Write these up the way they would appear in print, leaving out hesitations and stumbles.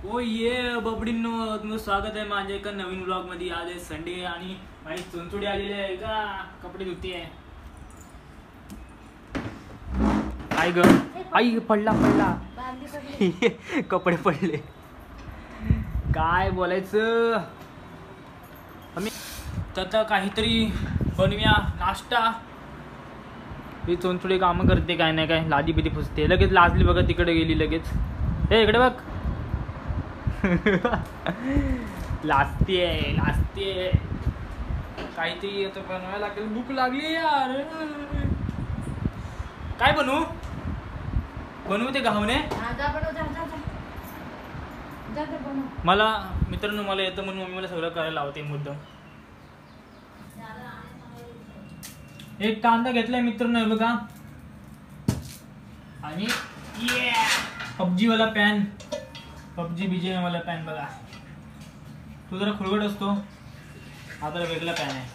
ओ ये बबडींनो, तुमचं स्वागत आहे माझ्या एका नवीन ब्लॉग मध्ये. आज आहे संडे आणि माझी चुनचुडी आलेली आहे का कपडे धुतीये. आई ग आई पडला कपडे पडले. काय बोलायचं आम्ही तर काहीतरी बनवूया नाश्ता. ही चुनचुडी कामं करते काय नाही काय, लादी बिदी फुसते. लगेच लाजली बघा, तिकडे गेली लगेच. हे इकडे बघ लाजते काहीतरी आता बनवायला लागेल. भूक लागली यार. काय बनवू ते घावणे. मला मित्रांनो मला येतं म्हणून मम्मी मला सगळं करायला लावते मुद्दाम. एक कांदा घेतलाय मित्रांनो हे बघा, आणि पबजी वाला पॅन, पबजी बीजे वाला पॅन बघा. तो जरा खुळगट असतो, हा जरा वेगळा पॅन आहे.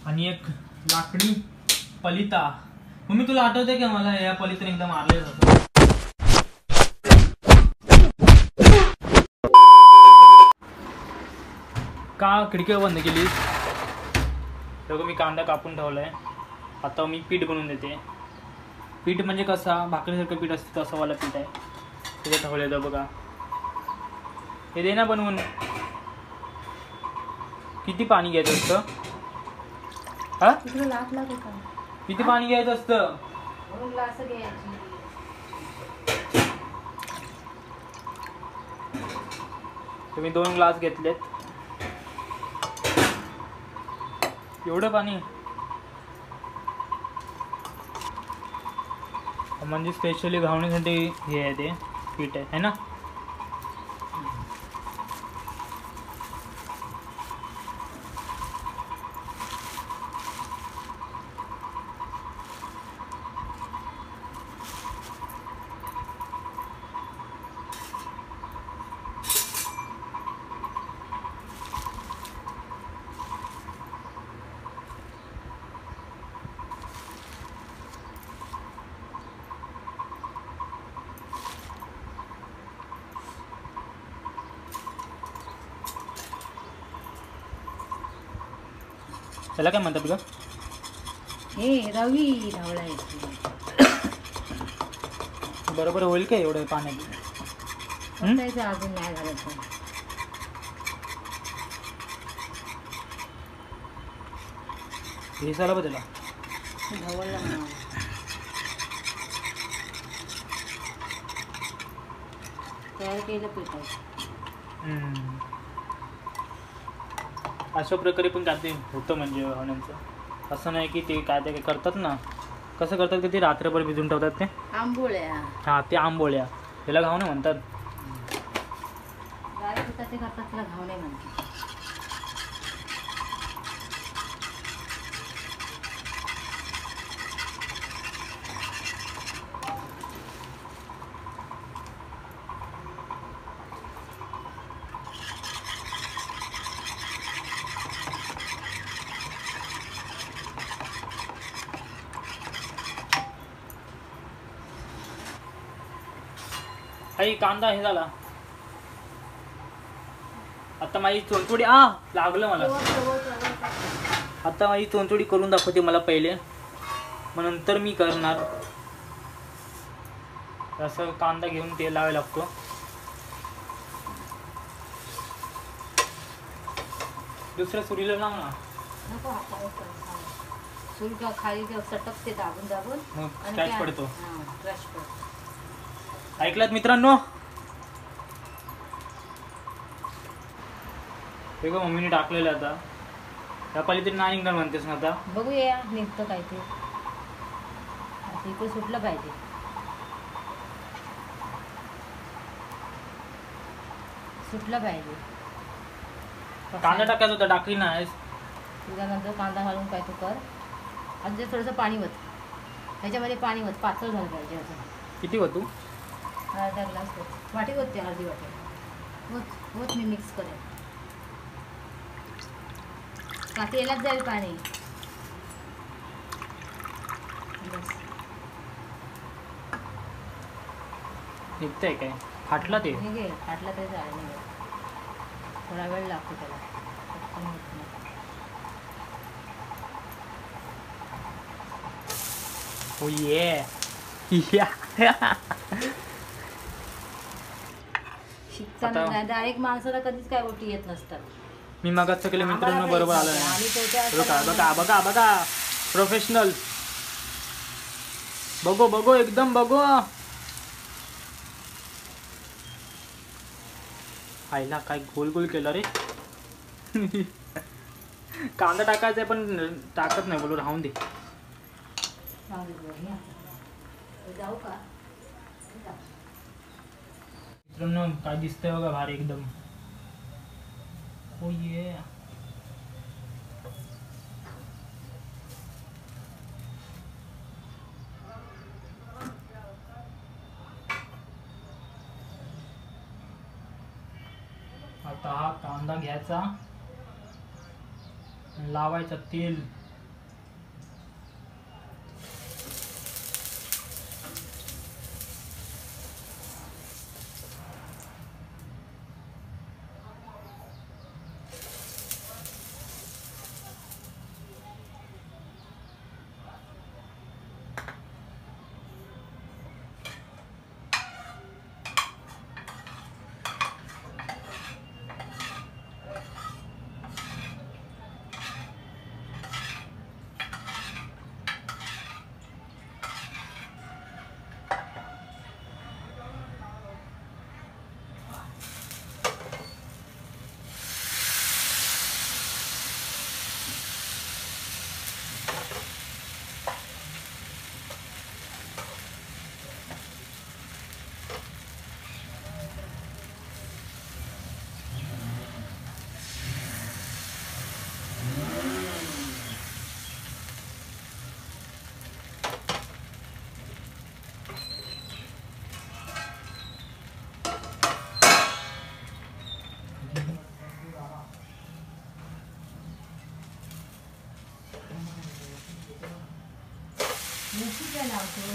आणि एक लाकडी पलिता. मम्मी तुला आठवते का मला या पलिताने एकदा मारले होतं. का खिडकी बंद केली. तेव्हा मी कांदा कापून ठेवलाय. आता मी पीठ बनवून देते. पीठ म्हणजे कसा भाकरीसारखं पीठ असतं तसं वाला पीठ आहे. त्याच्यात ठेवलेलं बघा. हे दे ना बनवून. किती पाणी घ्यायचं असतं हा? किती पाणी घ्यायचं असतं. तुम्ही 2 ग्लास घेतलेत. एवढं पाणी म्हणजे स्पेशली घावण्यासाठी हे आहे ते पीठ आहे ना. त्याला काय म्हणतात ग. हे रवी धावळा आहे. बरोबर होईल का एवढं पाण्यात. अजून नाही घालायचं. दिसायला बघ त्याला धावळला तयार केलं पीठ आहे. अशा प्रकारे पण काय होतं म्हणजे घावण्यांचं. असं नाही की ते काय ते करतात ना, कसं करतात की ते रात्रभर भिजून ठेवतात ते आंबोळ्या. हां ते आंबोळ्या, त्याला घावणे म्हणतात. ते करतात त्याला घावणे म्हणतात. आई कांदा हे झाला. आता माझी चोंचोडी लागलं मला. आता माझी चोंचोडी करून दाखवते मला पहिले, मग नंतर मी करणार. असं कांदा घेऊन तेल लावायला लागतो. दुसऱ्या सुरीला लाव ना. सुरका खाली सटकते दाबून मग क्रॅश पडतो. क्रॅश पडतो. ऐकलात मित्रांनो. हे का मम्मीने टाकलेलं. आता त्या पलीकडे नाही निघणार म्हणतेस ना. आता बघूया निघतं काय ते. इकडे सुटलं पाहिजे. सुटलं पाहिजे. कांदा टाकायचा होता, टाकली नाही. त्याच्यानंतर कांदा घालून काय तू कर. अजून थोडंसं पाणी वत. ह्याच्यामध्ये पाणी वत. पातळ झालं पाहिजे. अजून किती होतो. अर्धा ग्लास होत. वाटी होते अर्धी वाटी होत मी मिक्स करेन. का तेलात जाईल पाणी. बस निघतंय काय? फाटला ते. निघेल, फाटला तरी झालं निघेल. थोडा वेळ लागतो त्याला, पटकन होत नाही. Oh yeah. शिकताना आता- डायरेक्ट माणसाला कधीच काय गोष्टी येत नसतात. मी मगाच केलं मित्रांनो बरोबर आलं नाही. आणि त्याच्या बघा बघा बघा बघा प्रोफेशनल. बघो बघो एकदम बघो. आईला काय गोल गोल केलं रे. कांदा टाकायचा पण टाकत नाही बोलू राहून दे. जाऊ का? मित्रांनो काय दिसतंय बघा भारी एकदम. हो ये आता हा कांदा घ्यायचा, लावायचा तेल.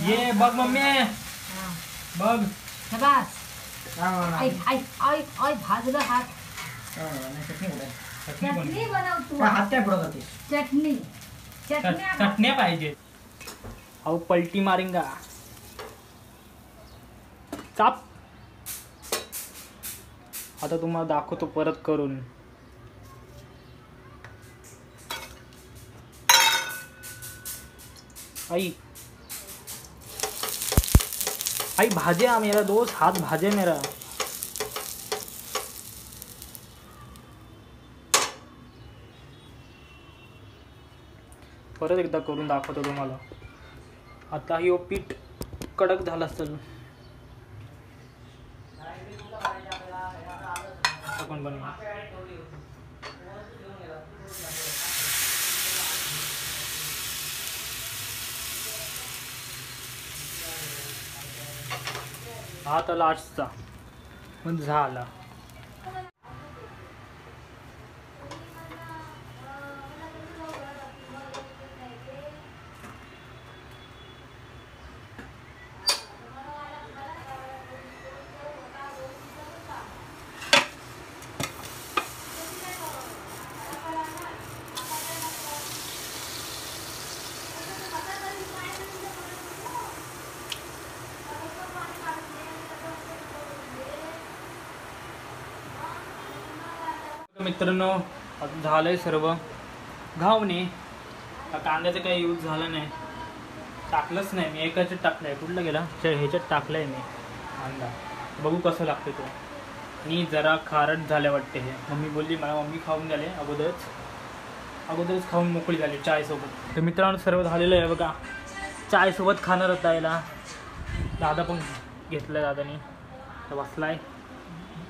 ये बघ मम्मी बघ. शाबास. आई आई आई आई भाजलं हात. चटणी बनव तू. हात काय पुढं जाते? चटणी चटण्या चटण्या पाहिजे. अहो पलटी मारेंगा. चाप. आता तुम्हाला दाखवतो परत करून. आई आई भाजे मेरा दोस्त, हाथ भाजे मेरा. परत एकदा करून दाखवतो तुम्हाला. आता हे पीठ कडक झालं असेल. आपण बनवू. हा तर लास्टचा मग झाला. मित्रांनो आता झालंय सर्व. घावणे कांद्याचं काही यूज झालं नाही, टाकलंच नाही मी. एकाच्यात टाकलंय. कुठलं गेला ह्याच्यात टाकलंय मी कांदा. बघू कसं लागतं तो. आणि जरा खारट झाल्या वाटते हे. मम्मी बोलली मला. मम्मी खाऊन झाले अगोदरच खाऊन मोकळी झाली चायसोबत. तर मित्रांनो सर्व झालेलं आहे बघा. चायसोबत खाणार होता याला. दादा पण घेतलं दादानी. तर बसलाय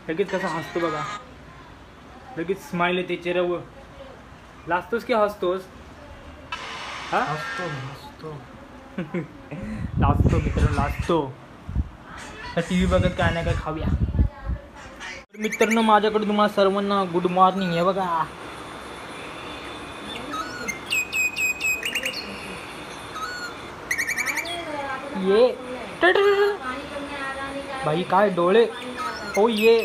लगेच कसा हसतो बघा. लगेच स्माइल येते चेहऱ्यावर. लाजतोस की हसतोस? हा हसतो लाजतो मित्रांनो लाजतो. तर टी व्ही बघत काय नाही काय खाऊया. मित्रांनो माझ्याकडे तुम्हाला सर्वांना गुड मॉर्निंग आहे बघा. ये भाई काय डोळे हो ये.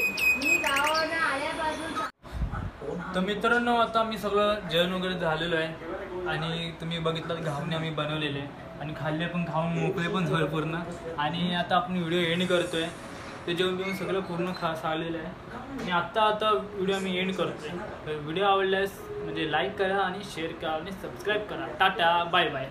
तर मित्रांनो आता मी सगळं जेवण वगैरे झालेलो आहे आणि तुम्ही बघितलं घावणे आम्ही बनवलेले आणि खाल्ले पण खाऊन मोकळे पण झाले पूर्ण. आणि आता आपण व्हिडिओ एंड करतोय. ते जेवण बिवून सगळं पूर्ण आलेलं आहे आणि आता व्हिडिओ आम्ही एंड करतोय. तर व्हिडिओ आवडल्यास म्हणजे लाईक करा आणि शेअर करा आणि सबस्क्राईब करा. Tata bye bye.